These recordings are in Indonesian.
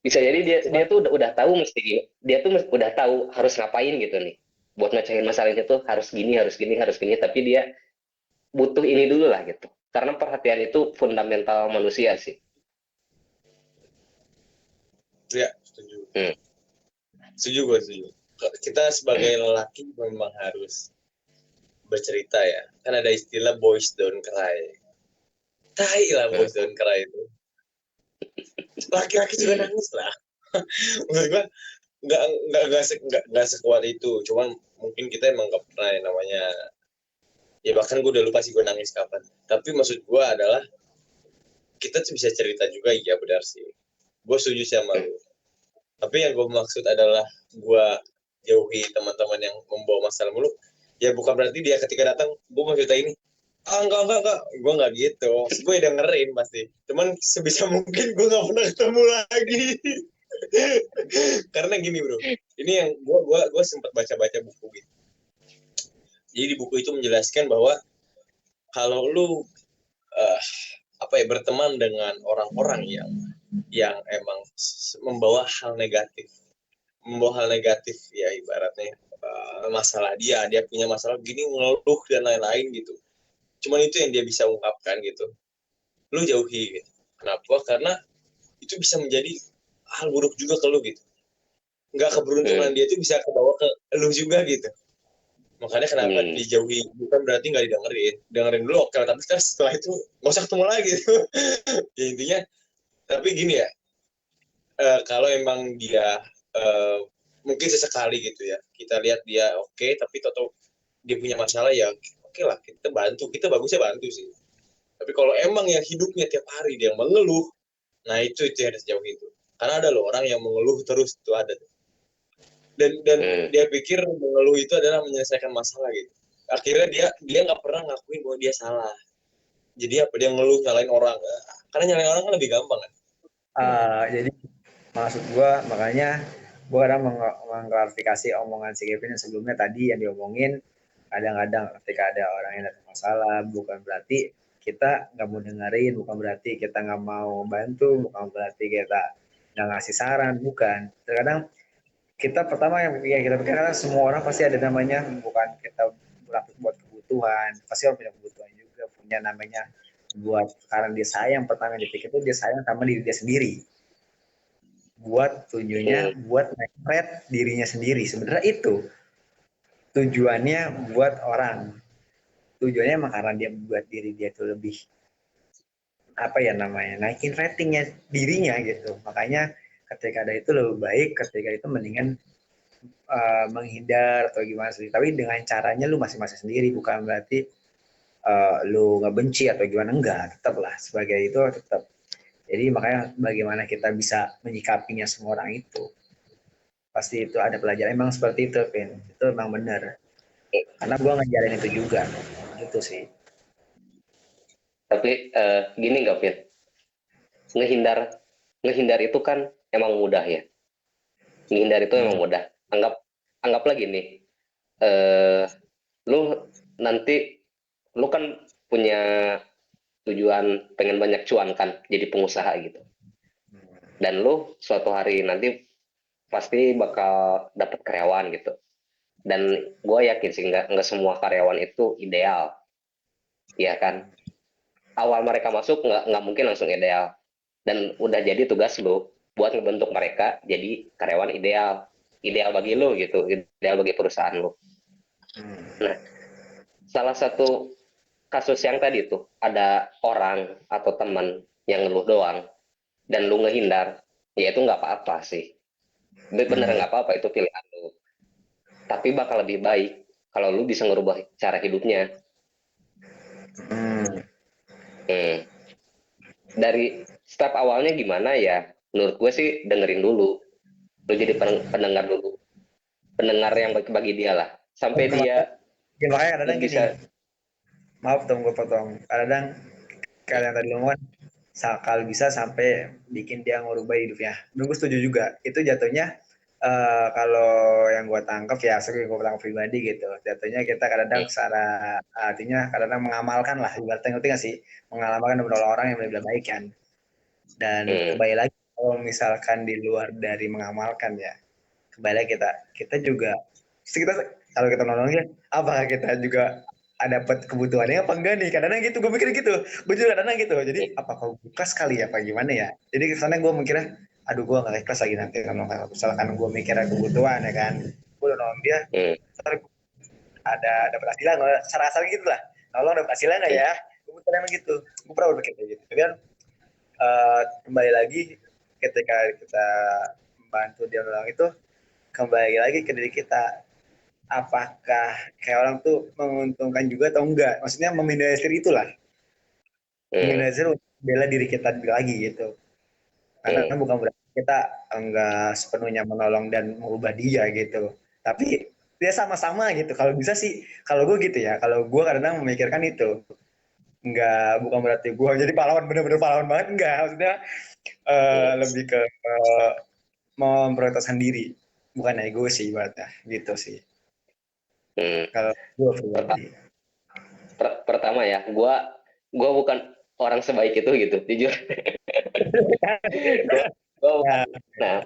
Bisa jadi dia Cuman tuh udah tahu mesti dia tuh udah tahu harus ngapain gitu nih. Buat mecahin masalahnya tuh harus gini, harus gini, harus gini, tapi dia butuh ini dulu lah gitu. Karena perhatian itu fundamental manusia sih. ya setuju. Hmm. Setuju gue setuju. Kita sebagai lelaki memang harus bercerita ya. Kan ada istilah boys don't cry. Tai lah Hmm. boys don't cry itu. Laki-laki juga Hmm. nangis lah. Maksud gue nggak sekuat itu. Cuman mungkin kita emang nggak pernah yang namanya, ya bahkan gue udah lupa sih gue nangis kapan. Tapi maksud gue adalah kita tuh bisa cerita juga, iya benar sih. Gue setuju sama lu. Tapi yang gue maksud adalah gue jauhi teman-teman yang membawa masalah mulu. Ya bukan berarti dia ketika datang gue mau cerita ini, enggak gue nggak gitu. Gue dengerin pasti, cuman sebisa mungkin gue nggak pernah ketemu lagi. Karena gini bro, ini yang gue sempat baca-baca buku gitu. Jadi di buku itu menjelaskan bahwa kalau lu uh, apa ya, berteman dengan orang-orang yang emang membawa hal negatif, ya ibaratnya masalah dia punya masalah gini, ngeluh dan lain-lain gitu, cuman itu yang dia bisa ungkapkan gitu, lu jauhi gitu. Kenapa? Karena itu bisa menjadi hal buruk juga ke lu gitu. Nggak, keberuntungan Hmm. dia itu bisa kebawa ke lu juga gitu. Makanya kenapa Hmm. dijauhi, bukan berarti nggak didengerin, dengerin dulu oke, tapi setelah itu nggak usah ketemu lagi gitu. Ya intinya, tapi gini ya, kalau emang dia uh, mungkin sesekali gitu ya, kita lihat dia oke, tapi toto dia punya masalah ya, oke lah kita bantu, kita bagusnya bantu sih. Tapi kalau emang yang hidupnya tiap hari dia mengeluh, nah itu yang harus jauh itu. Karena ada loh orang yang mengeluh terus, itu ada. Dan Hmm. dia pikir mengeluh itu adalah menyelesaikan masalah gitu. Akhirnya dia nggak pernah ngakuin bahwa dia salah. Jadi apa, dia ngeluh nyalain orang? Karena nyalain orang kan lebih gampang kan. Jadi maksud gue makanya gue kadang mengklarifikasi omongan si Kevin yang sebelumnya tadi yang diomongin, kadang-kadang ketika ada orang yang ada masalah bukan berarti kita nggak mau dengerin, bukan berarti kita nggak mau bantu, bukan berarti kita nggak ngasih saran, bukan. Terkadang kita pertama yang kita pikirkan, semua orang pasti ada namanya, bukan kita buat kebutuhan, pasti orang punya kebutuhan juga, punya namanya buat, karena dia sayang, pertama yang dipikir itu dia sayang sama diri dia sendiri, buat tujuannya Hmm. buat nge dirinya sendiri, sebenarnya itu tujuannya buat orang, tujuannya emang karena dia buat diri dia itu lebih, apa ya namanya, naikin ratingnya dirinya gitu, makanya ketika ada itu lebih baik, ketika itu mendingan menghindar atau gimana sih, tapi dengan caranya lu masing-masing sendiri, bukan berarti lu nggak benci atau gimana, enggak, tetap lah sebagai itu tetap. Jadi makanya bagaimana kita bisa menyikapinya semua orang itu, pasti itu ada pelajaran, emang seperti itu Vin, itu emang benar, karena gue ngajarin itu juga, itu sih. Tapi gini nggak Fit? Ngehindar ngehindar itu kan emang mudah ya. Ngehindar itu emang Hmm. mudah. Anggaplah gini. Eh, lu nanti lu kan punya tujuan pengen banyak cuan kan, jadi pengusaha gitu. Dan lu suatu hari nanti pasti bakal dapet karyawan gitu. Dan gue yakin sih nggak semua karyawan itu ideal, ya kan? Awal mereka masuk nggak mungkin langsung ideal. Dan udah jadi tugas lu buat ngebentuk mereka jadi karyawan ideal, ideal bagi lu gitu, ideal bagi perusahaan lu. Nah, salah satu kasus yang tadi tuh ada orang atau teman yang ngeluh doang dan lu ngehindar, ya itu nggak apa-apa sih. Bener Hmm. nggak apa-apa, itu pilihan lu. Tapi bakal lebih baik kalau lu bisa ngerubah cara hidupnya. Hmm. Hmm. Dari step awalnya gimana ya? Menurut gue sih dengerin dulu. Lu jadi pendengar dulu. Pendengar yang baik bagi dia lah. Sampai dia Ya, makanya kadang gini, bisa. maaf dong gue potong, kadang kalian tadi ngomong kalau bisa sampai bikin dia ngubah hidupnya. Dan gue setuju juga. Itu jatuhnya kalau yang gue tangkap ya, sering gue tangkap pribadi gitu. Jatuhnya kita kadang secara, artinya kadang mengamalkan lah. Ibaratnya ngerti nggak sih? Mengamalkan beberapa orang yang benar-benar baik kan. Dan Hmm. kembali lagi kalau misalkan di luar dari mengamalkan ya, kembali kita juga kita kalau kita nolongnya apakah kita juga dapat kebutuhannya apa enggak nih, kadang-kadang gitu gue mikir gitu, gue juga kadang-kadang gitu, jadi apakah gue ikhlas kali ya apa gimana ya, jadi kesannya gue mikirnya aduh gue nggak ikhlas lagi nanti kalau misalkan gue mikirnya kebutuhan ya kan, gue udah nolong dia ntar ada dapat hasilnya nggak, secara asal gitu lah, nolong dapat hasilnya nggak ya, gue mikirnya gitu, gue pernah berpikir kayak gitu. Tapi kan kembali lagi ketika kita membantu dia nolong itu, kembali lagi ke diri kita, apakah kayak orang tuh menguntungkan juga atau enggak, maksudnya meminimalisir itulah, meminimalisir untuk bela diri kita lagi gitu, karena bukan berarti kita enggak sepenuhnya menolong dan mengubah dia gitu, tapi dia sama-sama gitu, kalau bisa sih, kalau gue gitu ya, kalau gue kadang memikirkan itu, enggak, bukan berarti gue jadi pahlawan, bener-bener pahlawan banget, enggak, maksudnya lebih ke memprioritaskan diri, bukan ego sih ibaratnya gitu sih. Kalau gue pribadi. Pertama ya, gua bukan orang sebaik itu gitu, jujur. gua bukan,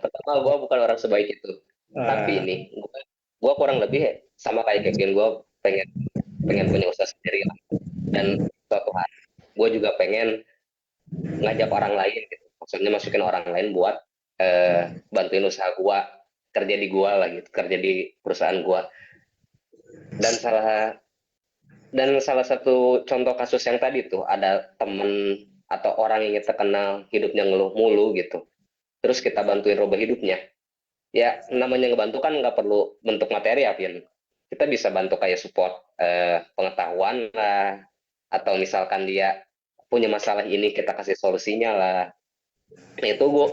pertama gua bukan orang sebaik itu. Tapi ini gua kurang lebih sama kayak Kevin, gua pengen punya usaha sendiri lah. Dan suatu hari gua juga pengen ngajak orang lain gitu. Maksudnya masukin orang lain buat bantuin usaha gua, kerja di gua lah gitu, kerja di perusahaan gua. Dan salah satu contoh kasus yang tadi tuh, ada temen atau orang yang kita kenal hidupnya ngeluh mulu gitu, terus kita bantuin rubah hidupnya. Ya namanya ngebantu kan nggak perlu bentuk materi ya, Vin. Kita bisa bantu kayak support pengetahuan lah, atau misalkan dia punya masalah ini kita kasih solusinya lah. Itu gua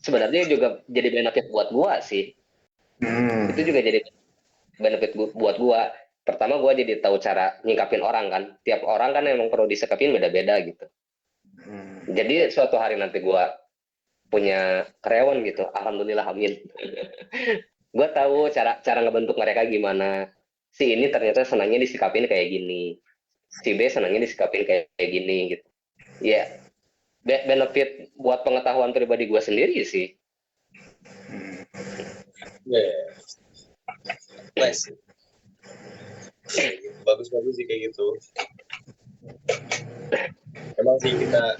sebenarnya juga jadi benefit buat gua sih. Itu juga jadi benefit buat gua. Pertama gua jadi tahu cara nyingkapin orang kan. Tiap orang kan emang perlu disekapin beda-beda gitu. Jadi suatu hari nanti gua punya karyawan gitu, alhamdulillah, amin. Gua tahu cara ngebentuk mereka gimana. Si ini ternyata senangnya disikapin kayak gini. Si B senangnya disikapin kayak gini gitu. Ya, benefit buat pengetahuan pribadi gua sendiri sih. Nice. Bagus-bagus sih kayak gitu. Emang sih kita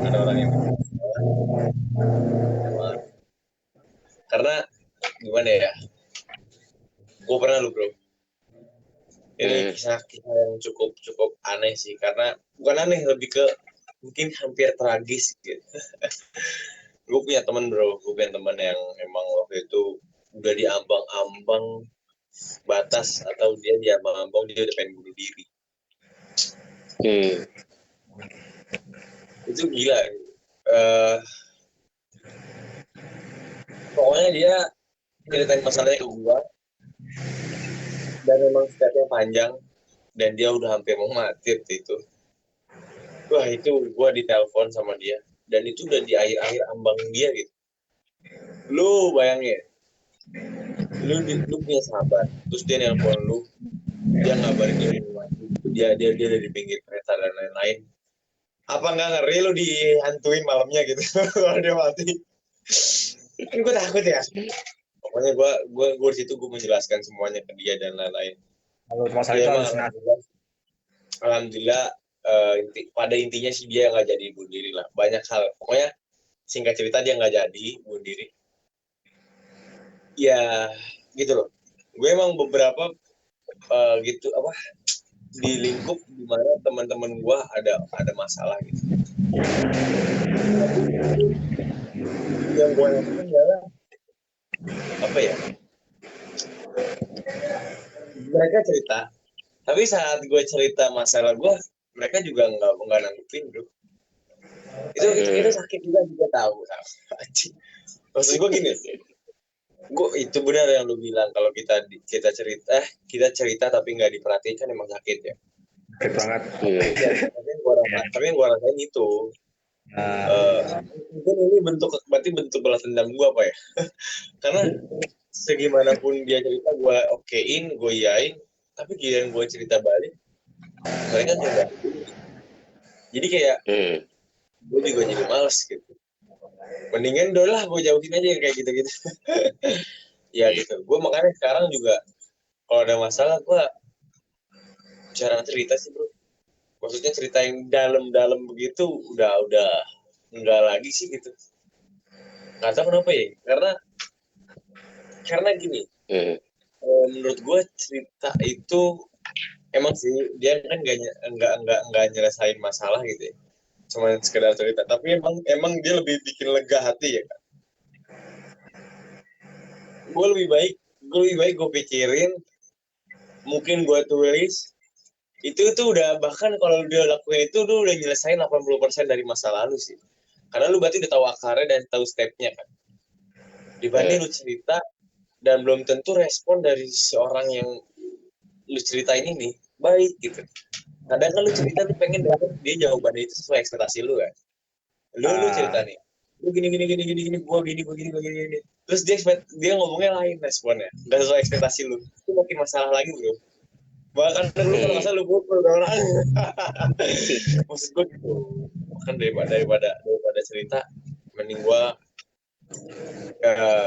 ada orang yang karena gimana ya, gue pernah lu bro, ini kisah yang cukup aneh sih, karena bukan aneh, lebih ke mungkin hampir tragis gitu. Gue punya teman yang emang waktu itu udah di ambang-ambang batas, atau dia di ambang-ambang dia udah pengen bunuh diri. Itu gila. Pokoknya dia ceritain masalahnya ke gue, dan memang stepnya panjang, dan dia udah hampir mau mati itu. Wah, itu gue ditelepon sama dia, dan itu udah di akhir-akhir ambang dia gitu. Lu bayangin, lu punya sahabat, terus dia nelpon lu, dia ngabarin dia dari pinggir kereta dan lain-lain. Apa nggak ngeri lu dihantuin malamnya gitu kalau dia mati? Kan gue takut ya. Pokoknya gue di situ gue menjelaskan semuanya ke dia dan lain-lain. Kalau masalah itu alhamdulillah pada intinya sih dia nggak jadi bunuh diri lah. Banyak hal, pokoknya singkat cerita dia nggak jadi bunuh diri. Ya gitu loh. Gue emang beberapa gitu apa di lingkup dimana teman-teman gue ada masalah gitu. Yang gue lakukan adalah apa ya? Mereka cerita, tapi saat gue cerita masalah gue, mereka juga nggak nanggupin bro. Itu sakit juga tahu. Maksud gue gini, gue itu benar yang lu bilang, kalau kita cerita tapi nggak diperhatikan emang sakit ya. Sakit banget. Tapi yang gue rasain itu, mungkin ini berarti bentuk balas dendam gue apa ya? Karena segimanapun dia cerita gue okein, gue iyain, tapi giliran gue cerita balik, mereka kayak Jadi kayak gue juga jadi males gitu. Mendingan udah lah gue jauhin aja kayak gitu-gitu. Ya gitu. Gue makanya sekarang juga kalau ada masalah gue jarang cerita sih bro. Maksudnya cerita yang dalam-dalam begitu udah enggak lagi sih gitu. Nggak tahu kenapa ya. Karena gini. Menurut gue cerita itu emang sih dia kan nggak nyelesain masalah gitu ya. Cuma sekedar cerita. Tapi emang dia lebih bikin lega hati ya kan. Gue lebih baik gue pikirin, mungkin gue tulis itu tuh udah, bahkan kalau dia lakuin itu lu udah nyelesain 80% dari masa lalu sih, karena lu berarti udah tahu akarnya dan tahu stepnya kan, dibanding lu cerita dan belum tentu respon dari seorang yang lu ceritain ini baik gitu. Kadang kan lu cerita lu pengen dapet dia jawabannya itu sesuai ekspektasi lu kan, lu cerita nih lu gini gua gini, terus dia ngomongnya lain responnya nggak sesuai ekspektasi lu, itu makin masalah lagi bro. Bahkan lu kalau nggak salah lu pukul orang. Maksud gue gitu. Kan daripada cerita, mending gua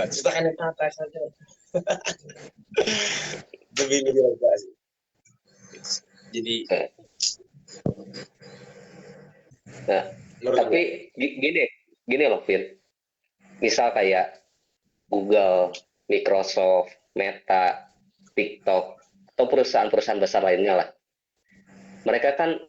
ceritakan yang santai saja. lebih lega sih. Jadi Nah, tapi gini loh, Fir. Misal kayak Google, Microsoft, Meta, TikTok, atau perusahaan-perusahaan besar lainnya lah. Mereka kan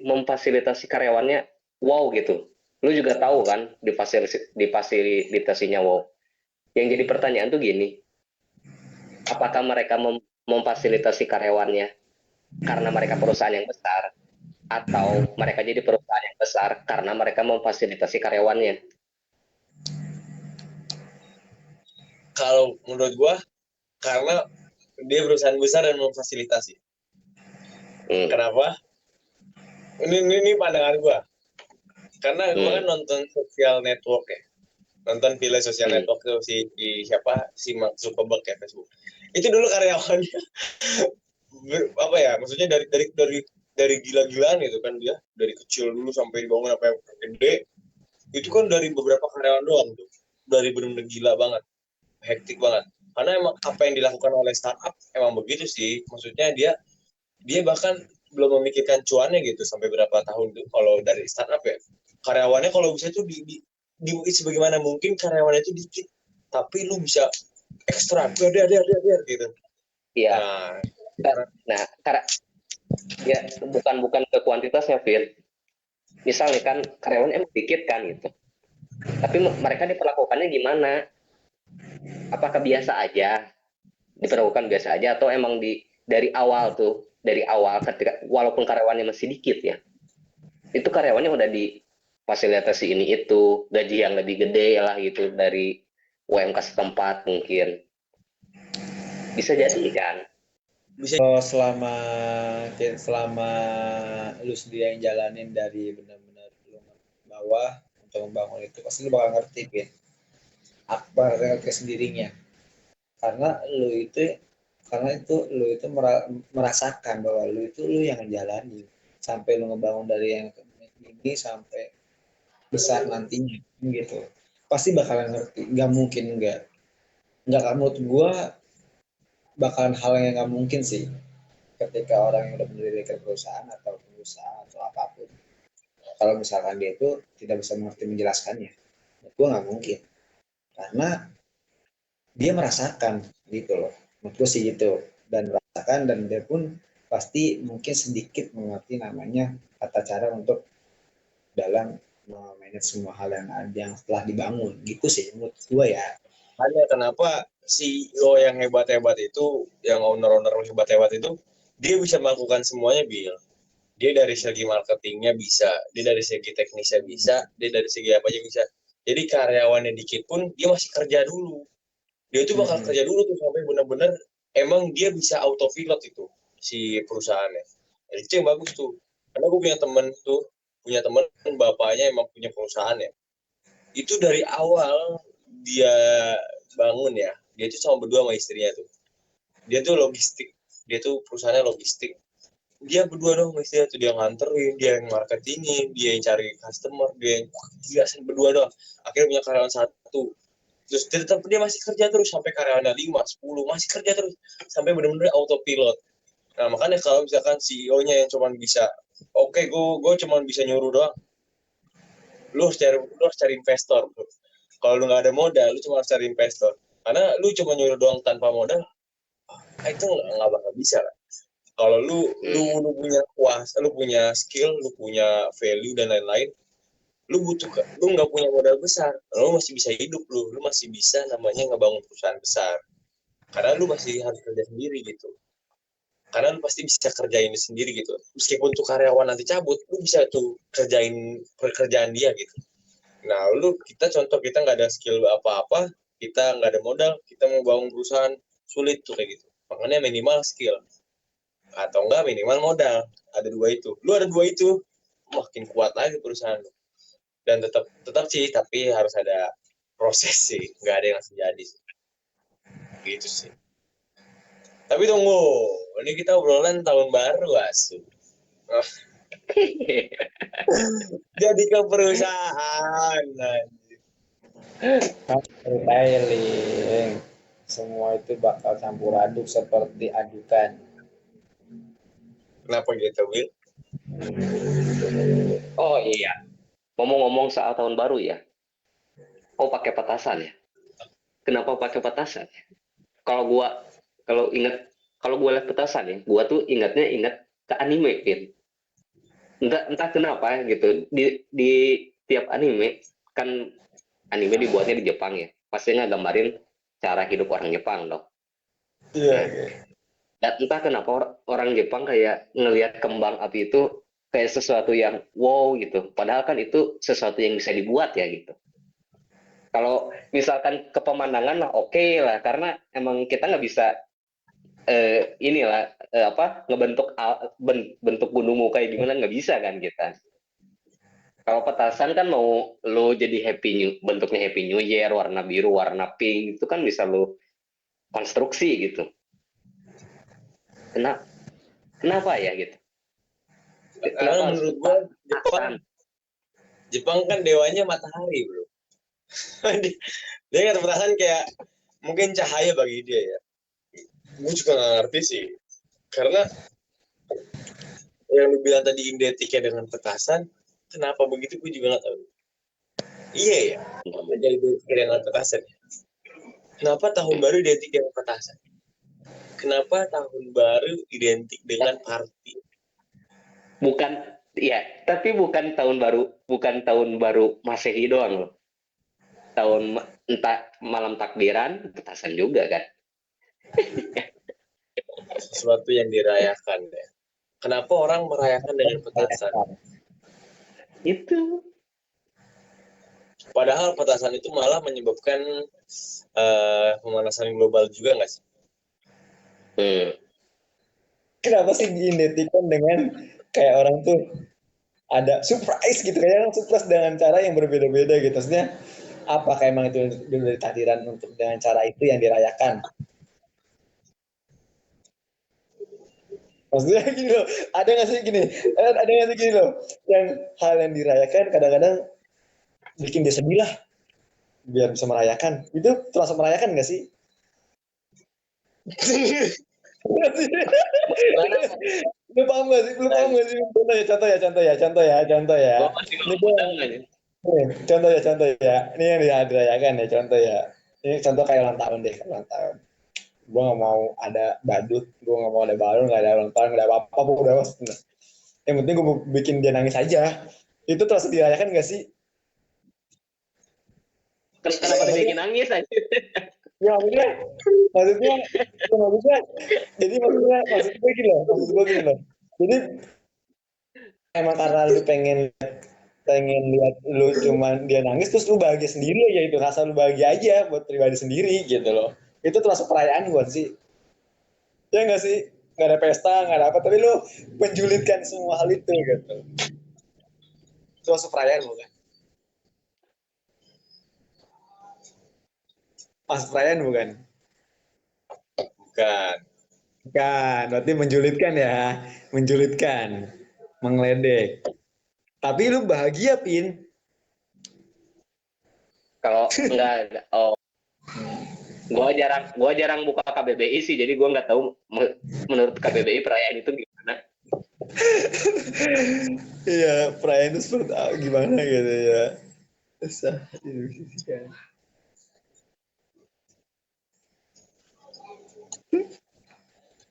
memfasilitasi karyawannya wow gitu. Lu juga tahu kan difasilitasinya wow. Yang jadi pertanyaan tuh gini, apakah mereka memfasilitasi karyawannya karena mereka perusahaan yang besar, atau mereka jadi perusahaan yang besar karena mereka memfasilitasi karyawannya? Kalau menurut gua karena dia perusahaan besar dan memfasilitasi. Kenapa? Ini pandangan gua. Karena gua kan nonton Social Network ya. Nonton film Social Network tuh si Mark Zuckerberg ya, Facebook. Itu dulu karyawannya apa ya? Maksudnya dari gila-gilaan gitu kan, dia dari kecil dulu sampai dibangun apa yang gede. Itu kan dari beberapa karyawan doang tuh. Dari benar-benar gila banget. Hektik banget. Karena emang apa yang dilakukan oleh startup emang begitu sih. Maksudnya dia bahkan belum memikirkan cuannya gitu sampai berapa tahun tuh kalau dari startup ya. Karyawannya kalau bisa tuh di sebagaimana mungkin karyawannya itu dikit, tapi lu bisa ekstra biar gitu. Iya. Nah, karena ya bukan ke kuantitasnya, Fir. Misalnya kan karyawan emang dikit kan gitu. Tapi mereka diperlakukannya gimana? Apakah biasa aja? Diperlakukan biasa aja atau emang dari awal ketika walaupun karyawannya masih dikit ya, itu karyawannya udah difasilitasi ini itu, gaji yang lebih gede lah gitu dari UMK setempat mungkin. Bisa jadi kan? Bisa. Selama lu sendiri yang jalanin dari benar-benar lu bawah untuk membangun itu, pasti lu bakal ngerti kan apa ngerti sendirinya, karena lu itu merasakan bahwa lu yang ngejalanin sampai lu ngebangun dari yang ini sampai besar nantinya gitu, pasti bakalan ngerti. Nggak mungkin nggak menurut gua bakalan hal yang nggak mungkin sih ketika orang yang udah mendirikan perusahaan atau pengusaha atau apapun, kalau misalkan dia itu tidak bisa mengerti menjelaskannya, menurut gue nggak mungkin, karena dia merasakan gitu loh, menurut gue sih gitu, dan merasakan, dan dia pun pasti mungkin sedikit mengerti namanya tata cara untuk dalam memanage semua hal yang telah dibangun gitu sih menurut gue ya. Hanya kenapa CEO yang hebat-hebat itu, yang owner-owner hebat-hebat itu, dia bisa melakukan semuanya, Bill. Dia dari segi marketingnya bisa, dia dari segi teknisnya bisa, dia dari segi apa aja bisa. Jadi karyawannya dikit pun dia masih kerja dulu. Dia itu bakal kerja dulu tuh sampai benar-benar emang dia bisa autopilot itu si perusahaannya. Jadi itu yang bagus tuh. Karena gue punya temen bapaknya emang punya perusahaan ya. Itu dari awal dia bangun ya, dia itu sama berdua sama istrinya tuh. Dia tuh logistik, dia tuh perusahaannya logistik. dia berdua dong istilah tuh, dia nganterin, dia yang marketingin, dia yang cari customer, dia yang gila berdua doang. Akhirnya punya karyawan satu. Terus tetap dia masih kerja terus sampai karyawannya 5, 10, masih kerja terus sampai benar-benar autopilot. Nah, makanya kalau misalkan CEO-nya yang cuma bisa, oke, gue cuma bisa nyuruh doang. Lu harus cari investor. Kalau lu nggak ada modal, lu cuma harus cari investor. Karena lu cuma nyuruh doang tanpa modal, itu nggak bakal bisa lah. Kalau lu punya kuasa, lu punya skill, lu punya value dan lain-lain, lu nggak punya modal besar, lu masih bisa hidup, lu masih bisa namanya ngebangun perusahaan besar. Karena lu masih harus kerja sendiri gitu. Karena lu pasti bisa kerjain sendiri gitu. Meskipun tuh karyawan nanti cabut, lu bisa tuh kerjain pekerjaan dia gitu. Nah, kita nggak ada skill apa-apa, kita nggak ada modal, kita mau bangun perusahaan sulit tuh kayak gitu. Makanya minimal skill atau enggak minimal modal. Ada dua itu. Lu ada dua itu, makin kuat lagi perusahaan lu. Dan tetap sih, tapi harus ada proses sih. Nggak ada yang langsung jadi sih. Gitu sih. Tapi tunggu, ini kita obrolan tahun baru asu. Jadi ke perusahaan. Retailing. Semua itu bakal campur aduk seperti adukan. Kenapa gitu, Will? Oh iya, ngomong-ngomong soal tahun baru ya. Oh pakai petasan ya. Kenapa pakai petasan? Kalau gua kalau ingat kalau gua lihat petasan ya, gua tuh ingat ke anime Pin. Entah kenapa gitu. Di tiap anime kan anime dibuatnya di Jepang ya. Pasti ngegambarin cara hidup orang Jepang dong. Iya. Nah, dan entah kenapa orang Jepang kayak ngelihat kembang api itu kayak sesuatu yang wow gitu. Padahal kan itu sesuatu yang bisa dibuat ya gitu. Kalau misalkan ke pemandangan lah oke lah, karena emang kita nggak bisa inilah apa ngebentuk bentuk gunungmu kayak gimana nggak bisa kan kita. Kalau petasan kan mau lo jadi bentuknya Happy New Year, warna biru, warna pink itu kan bisa lo konstruksi gitu. Kenapa? Kenapa ya gitu? Karena Kenapa harus menurut gua petasan? Jepang kan dewanya matahari, bro. Dia nggak perasaan kayak mungkin cahaya bagi dia ya. Gue juga nggak ngerti sih. Karena yang lu bilang tadi identiknya dengan petasan, kenapa begitu gue juga nggak tahu. Iya ya, apa jadi identiknya dengan petasan? Kenapa tahun baru identik dengan petasan? Kenapa tahun baru identik dengan party? Bukan ya, tapi bukan tahun baru Masehi doang loh. Entah malam takbiran petasan juga kan. Sesuatu yang dirayakan ya. Kenapa orang merayakan dengan petasan? Itu Padahal petasan itu malah menyebabkan pemanasan global juga nggak sih? Kenapa sih diidentikan dengan kayak orang tuh ada surprise gitu, kayak orang surprise dengan cara yang berbeda-beda gitu. Maksudnya apakah emang itu dari takdiran untuk dengan cara itu yang dirayakan? Maksudnya gini loh, ada nggak sih gini, ada nggak sih gini loh, yang hal yang dirayakan kadang-kadang bikin dia sedih lah, biar bisa merayakan. Itu termasuk merayakan nggak sih? Lu paham gak sih? Lu paham gak sih? Contoh ya. gue masih Ini belum gue, paham aja. contoh ya. Ini yang dirayakan ya, contoh ya. Ini contoh kayak ulang tahun deh, ulang tahun. Gue gak mau ada badut, gue gak mau ada balon, gak ada ulang tahun, gak ada apa-apa, gue udah yang penting gue bikin dia nangis aja. Itu terus dirayakan gak sih? Kenapa dibikin nangis aja? Ya maksudnya, maksudnya, jadi maksud gue gini loh. Jadi emang karena lu pengen lihat lu cuman dia nangis terus lu bahagia sendiri aja, itu rasa lu bahagia aja buat pribadi sendiri gitu loh. Itu termasuk perayaan buat sih, ya nggak sih? Nggak ada pesta, nggak ada apa, tapi lu menjulitkan semua hal itu gitu. Itu termasuk perayaan bukan? Mas perayaan bukan? Bukan. Kan, berarti menjulitkan ya, menjulitkan, mengledek. Tapi lu bahagia, Pin. Kalau enggak, oh, gua jarang buka KBBI sih, jadi gua nggak tahu menurut KBBI perayaan itu gimana. Iya, perayaan itu seperti gimana gitu ya. Susah.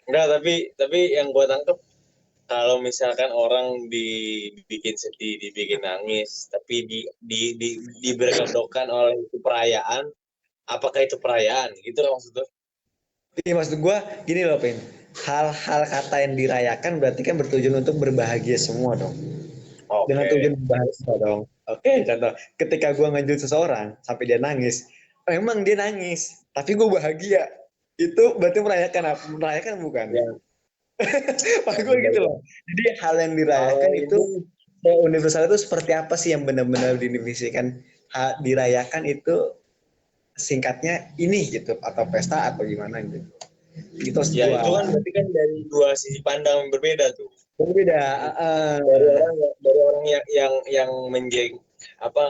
Enggak, tapi yang gua tangkep kalau misalkan orang dibikin sedih, dibikin nangis, tapi diberkedokkan oleh itu perayaan, apakah itu perayaan? Gitu loh maksudnya. Iya, maksud gue gini loh, Pin. Hal-hal kata yang dirayakan berarti kan bertujuan untuk berbahagia semua dong. Dengan Oke. tujuan berbahagia dong. Oke, contoh. Ketika gue nganjut seseorang sampai dia nangis, memang dia nangis, tapi gue bahagia. Itu berarti merayakan apa? Merayakan bukan? Ya, Maksud gue gitu loh. Jadi hal yang dirayakan kalau itu ini universal itu seperti apa sih yang benar-benar didefinisikan dirayakan itu singkatnya ini gitu atau pesta atau gimana gitu. Gitu maksud ya gua. itu kan berarti kan dari dua sisi pandang yang berbeda tuh. Berbeda. Dari orang yang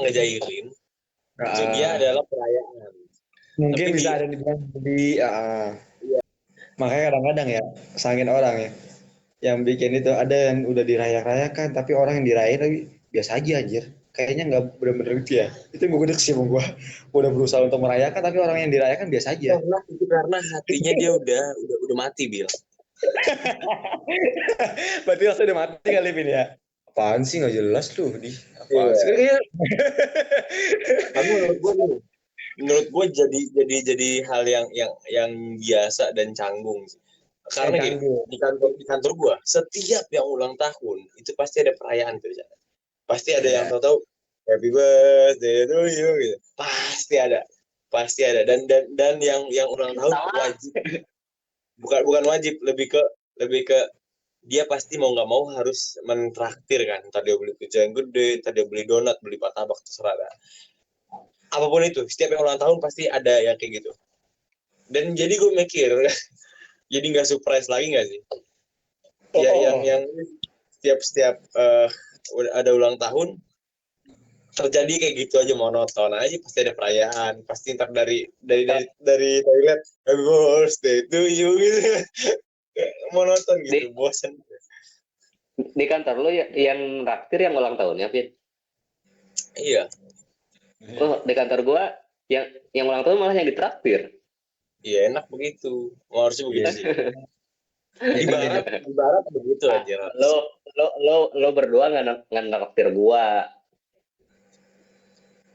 ngejahilin itu dia adalah perayaan. Mungkin Tapi bisa ada yang dibilang lebih makanya kadang-kadang ya sangin orang ya yang bikin itu ada yang udah dirayak-rayakan tapi orang yang dirayain lagi biasa aja anjir kayaknya nggak bener-bener gitu ya itu gue udah sih gue udah berusaha untuk merayakan tapi orang yang dirayakan biasa aja. karena hatinya dia udah mati, Bil. Berarti langsung udah mati kali Vin ya. Apaan sih nggak jelas tuh di apaan sih Iya. kayaknya. Tapi menurut gue jadi hal yang biasa dan canggung sih. Karena gini, di kantor gue setiap yang ulang tahun itu pasti ada perayaan tuh. Pasti ada yang tahu happy birthday to you gitu. Pasti ada dan yang ulang tahun wajib, bukan wajib, lebih ke dia pasti mau nggak mau harus mentraktir kan. Entar dia beli pizza yang gede, entar dia beli donat, beli martabak, terserah kan. Apapun itu, setiap yang ulang tahun pasti ada yang kayak gitu. Dan jadi gue mikir, jadi nggak surprise lagi nggak sih? Ya yang setiap ada ulang tahun terjadi kayak gitu aja, monoton aja, pasti ada perayaan, pasti ntar dari toilet happy birthday to you gitu. Monoton gitu, bosan. Di kantor lu yang traktir yang ulang tahunnya, Fit? Iya. Oh, di kantor gua yang ulang tahun malah yang ditraktir. Iya, enak begitu. Harusnya begitu sih. Di barat begitu Nah, aja. lo berdua nggak traktir gua.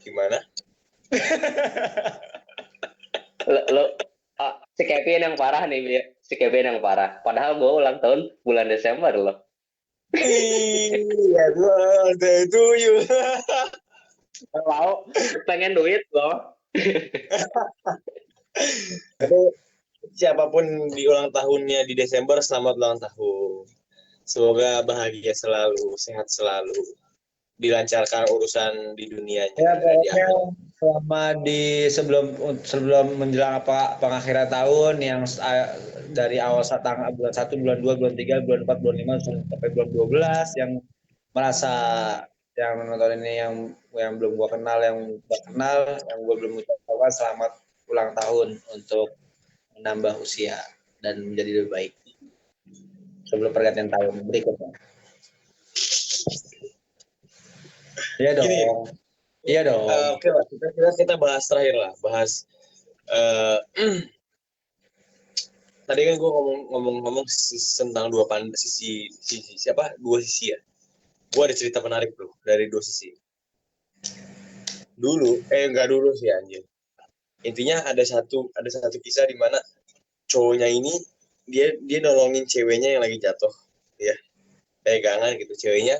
Gimana? Si Kevin yang parah nih, si Kevin yang parah. Padahal gua ulang tahun bulan Desember loh. Iya, birthday to you. Mau pengen duit loh. Tapi siapapun di ulang tahunnya di Desember, selamat ulang tahun. Semoga bahagia selalu, sehat selalu, dilancarkan urusan di dunianya. Ya pokoknya selama di sebelum menjelang pengakhiran tahun yang dari awal bulan 1, bulan 2, bulan 3, bulan 4, bulan 5 sampai bulan 12 yang merasa yang menonton ini yang belum gua kenal yang gua kenal yang gua belum ucapkan selamat ulang tahun untuk menambah usia dan menjadi lebih baik sebelum pergantian tahun berikutnya. Iya dong. Gini, Iya dong. Oke lah, kita bahas terakhir lah, tadi kan gue ngomong tentang dua sisi ya. Gue ada cerita menarik bro dari dua sisi. Nggak dulu sih anjir. Intinya ada satu kisah di mana cowoknya ini dia nolongin ceweknya yang lagi jatuh, ya, pegangan gitu, ceweknya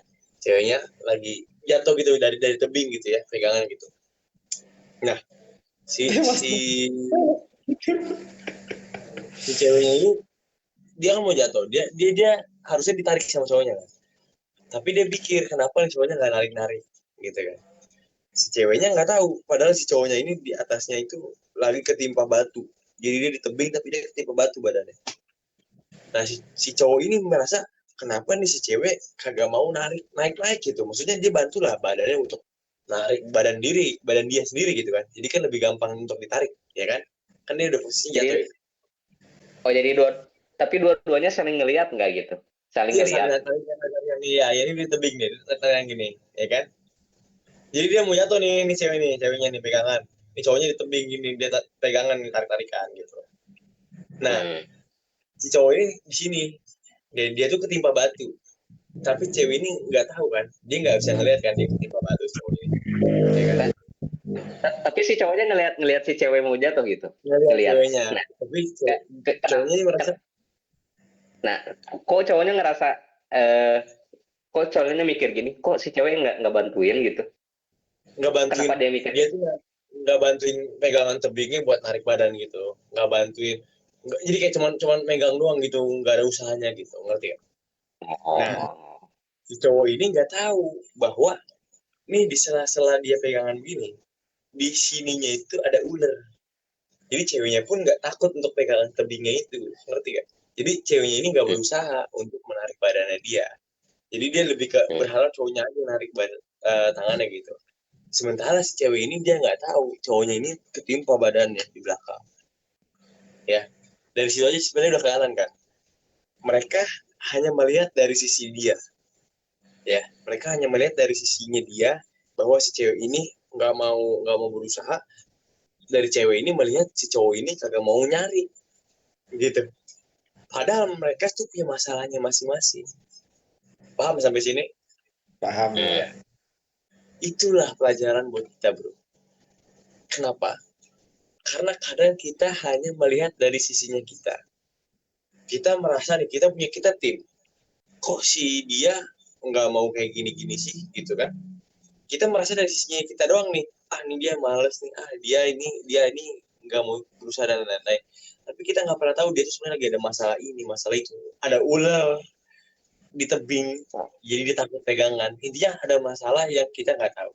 lagi jatuh gitu dari tebing gitu ya, pegangan gitu. Nah, si ceweknya ini dia kan mau jatuh, dia harusnya ditarik sama cowoknya kan, tapi dia pikir kenapa nih cowoknya nggak narik gitu kan. Si ceweknya nggak tahu padahal si cowoknya ini di atasnya itu lagi ketimpa batu, jadi dia di tebing tapi dia ketimpa batu badannya. Nah si cowok ini merasa kenapa nih si cewek kagak mau naik gitu. Maksudnya dia bantulah badannya untuk narik badan dia sendiri gitu kan. Jadi kan lebih gampang untuk ditarik, ya kan? Kan dia udah posisi jatuh Jadi ya. jadi tapi dua-duanya saling ngelihat nggak gitu? Saling Iya ngelihat. tarik yang iya, ya ini di tebing nih, tarik yang gini, ya kan? Jadi dia mau jatuh nih ceweknya nih pegangan. Ini cowoknya di tebing gini, dia pegangan nih tarik-tarikan gitu. Nah, Hmm. si cowok ini di sini, dia tuh ketimpa batu. Tapi cewek ini nggak tahu kan, dia nggak bisa ngeliat kan dia ketimpa batu cowok ini, ya kan? Tapi si cowoknya ngelihat ngelihat si cewek mau jatuh gitu. Ngeliat Ngelihat. ceweknya, Nah, tapi kenapa? cowoknya ini merasa Nah, kok cowoknya ngerasa kok cowoknya mikir gini, kok si cewek nggak bantuin gitu? nggak bantuin, Kenapa dia mikir? dia tuh nggak bantuin pegangan tebingnya buat narik badan gitu, nggak bantuin, nggak, jadi kayak cuman megang doang gitu, nggak ada usahanya gitu, ngerti ya? Nah, Oh, si cowok ini nggak tahu bahwa nih di sela-sela dia pegangan gini, di sininya itu ada ular. Jadi ceweknya pun nggak takut untuk pegangan tebingnya itu, ngerti gak? Jadi ceweknya ini nggak hmm, berusaha untuk menarik badannya dia. Jadi dia lebih ke hmm. berharap cowoknya aja narik tangannya gitu. Sementara si cewek ini dia nggak tahu cowoknya ini ketimpa badannya di belakang. Ya, dari situ aja sebenarnya udah kelihatan kan. Mereka hanya melihat dari sisi dia. Ya, mereka hanya melihat dari sisinya dia bahwa si cewek ini nggak mau berusaha. Dari cewek ini melihat si cowok ini kagak mau nyari gitu. Padahal mereka tuh punya masalahnya masing-masing. Paham sampai sini? Paham gue. Hmm. Itulah pelajaran buat kita, bro. Kenapa? Karena kadang kita hanya melihat dari sisinya kita. Kita merasa nih, kita tim. Kok si dia nggak mau kayak gini-gini sih, gitu kan? Kita merasa dari sisinya kita doang nih. Ah, ini dia males nih. Ah, dia ini nggak mau berusaha dan lain-lain. Tapi kita nggak pernah tahu dia tuh sebenarnya lagi ada masalah ini, masalah itu. Ada ular di tebing, jadi dia takut pegangan. Intinya ada masalah yang kita nggak tahu.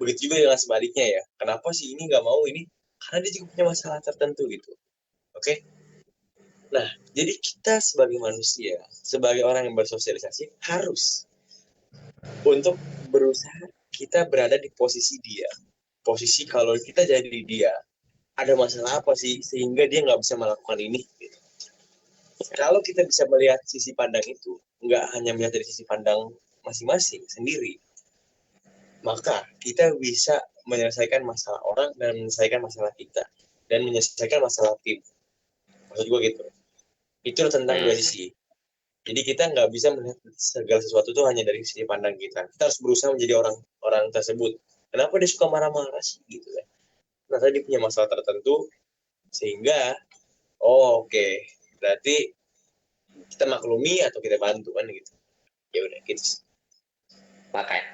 Begitu juga dengan sebaliknya ya. Kenapa sih ini nggak mau ini? Karena dia juga punya masalah tertentu gitu. Oke? Nah, jadi kita sebagai manusia, sebagai orang yang bersosialisasi, harus untuk berusaha kita berada di posisi dia. Posisi kalau kita jadi dia, ada masalah apa sih sehingga dia nggak bisa melakukan ini? Gitu. Kalau kita bisa melihat sisi pandang itu, nggak hanya melihat dari sisi pandang masing-masing sendiri, maka kita bisa menyelesaikan masalah orang dan menyelesaikan masalah kita dan menyelesaikan masalah tim. Maksud gue gitu. Itu tentang dua Hmm. sisi. Jadi kita nggak bisa melihat segala sesuatu itu hanya dari sisi pandang kita. Kita harus berusaha menjadi orang tersebut. Kenapa dia suka marah-marah sih gitu kan? Nah, dia punya masalah tertentu sehingga oke, berarti kita maklumi atau kita bantu kan gitu. Ya udah gitu.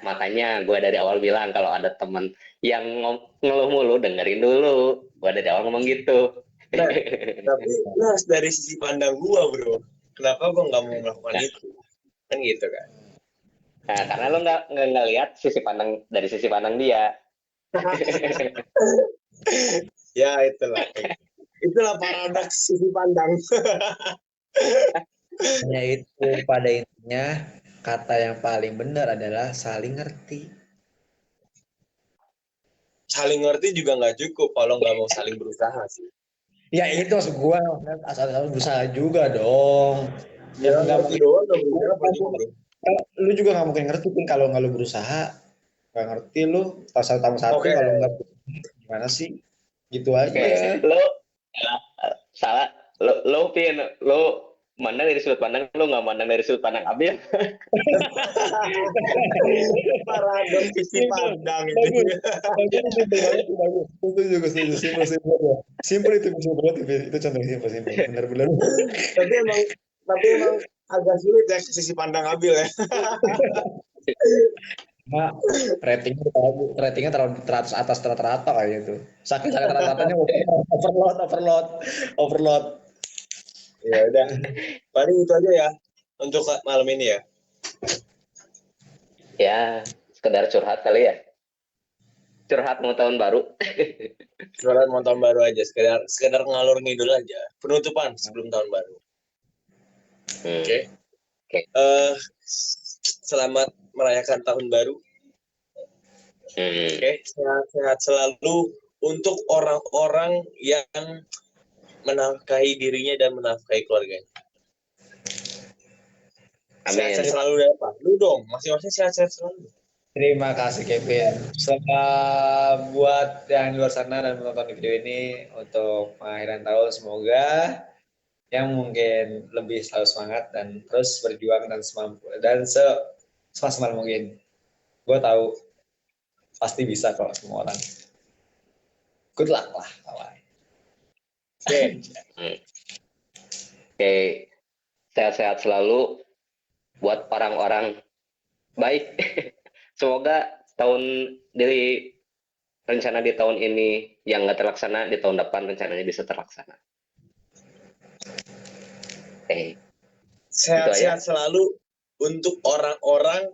Makanya gue dari awal bilang kalau ada temen yang ngeluh mulu dengerin dulu. Gue dari awal ngomong gitu. Nah, tapi lu harus dari sisi pandang gua, bro. Kenapa gua nggak mau melakukan Nah, itu? Kan gitu kan. karena lo nggak ngelihat sisi pandang dari sisi pandang dia. Ya itulah. Itulah paradoks sisi pandang. Hanya itu pada intinya kata yang paling benar adalah saling ngerti. Saling ngerti juga nggak cukup kalau nggak mau saling berusaha sih. Ya itu maksud gua, asal berusaha juga dong. Ya Yang nggak ngerti mungkin doang nggak berusaha percuma, bro. lu juga nggak mungkin ngerti kan kalau nggak lu berusaha. Nggak ngerti lu pasal tamu satu Oke. kalau nggak gimana sih? Gitu Oke, aja. lo salah. Lo pin lo mandang dari sudut pandang lo nggak mandang dari sudut pandang Abil. Paradoks sisi Simpel. pandang ini. Bagus. Bagus, simpel banget, bagus. Itu juga setuju, simpel, simpel. Ya. Simpel itu, simpel banget. Itu contoh simpel, simpel. Benar-benar. tapi emang tapi emang agak sulit ya sisi pandang Abil ya. Nah, ratingnya terlalu teratas atas rata-rata kayak gitu. Saking rata-ratanya overload, overload, overload. Ya udah. Paling itu aja ya untuk malam ini ya. Ya, sekedar curhat kali ya. Curhat mau tahun baru. Sekarang mau tahun baru aja, sekedar ngalur ngidul aja. Penutupan sebelum tahun baru. Oke. Oke. Selamat merayakan tahun baru. Oke, sehat-sehat selalu untuk orang-orang yang menafkahi dirinya dan menafkahi keluarganya. Amin. Sehat-sehat selalu ya Pak. Lu dong, masing-masing sehat-sehat selalu. Terima kasih Kevin. Buat yang di luar sana dan menonton video ini untuk pengakhiran tahun, semoga yang mungkin lebih selalu semangat dan terus berjuang dan semaksimal mungkin. Gue tahu pasti bisa kok semua orang. Good luck lah kawan. Oke. Oke, sehat-sehat selalu buat orang-orang baik. Semoga rencana di tahun ini yang nggak terlaksana, di tahun depan rencananya bisa terlaksana. Oke. Sehat-sehat selalu untuk orang-orang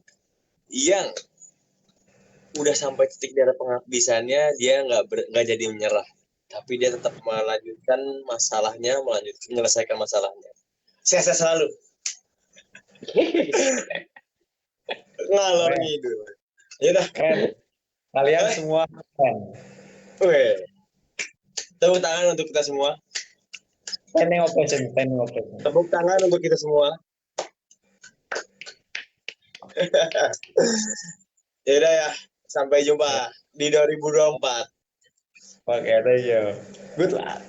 yang udah sampai titik darah penghabisannya, dia nggak jadi menyerah, tapi dia tetap melanjutkan masalahnya, menyelesaikan masalahnya. Sehat-sehat selalu. Ngalor ngidul. Yaudah. Kalian semua keren. Weh. Tepuk tangan untuk kita semua. Standing ovation. Tepuk tangan untuk kita semua. Yaudah ya, sampai jumpa di 2024. Oke, thank you. Good luck.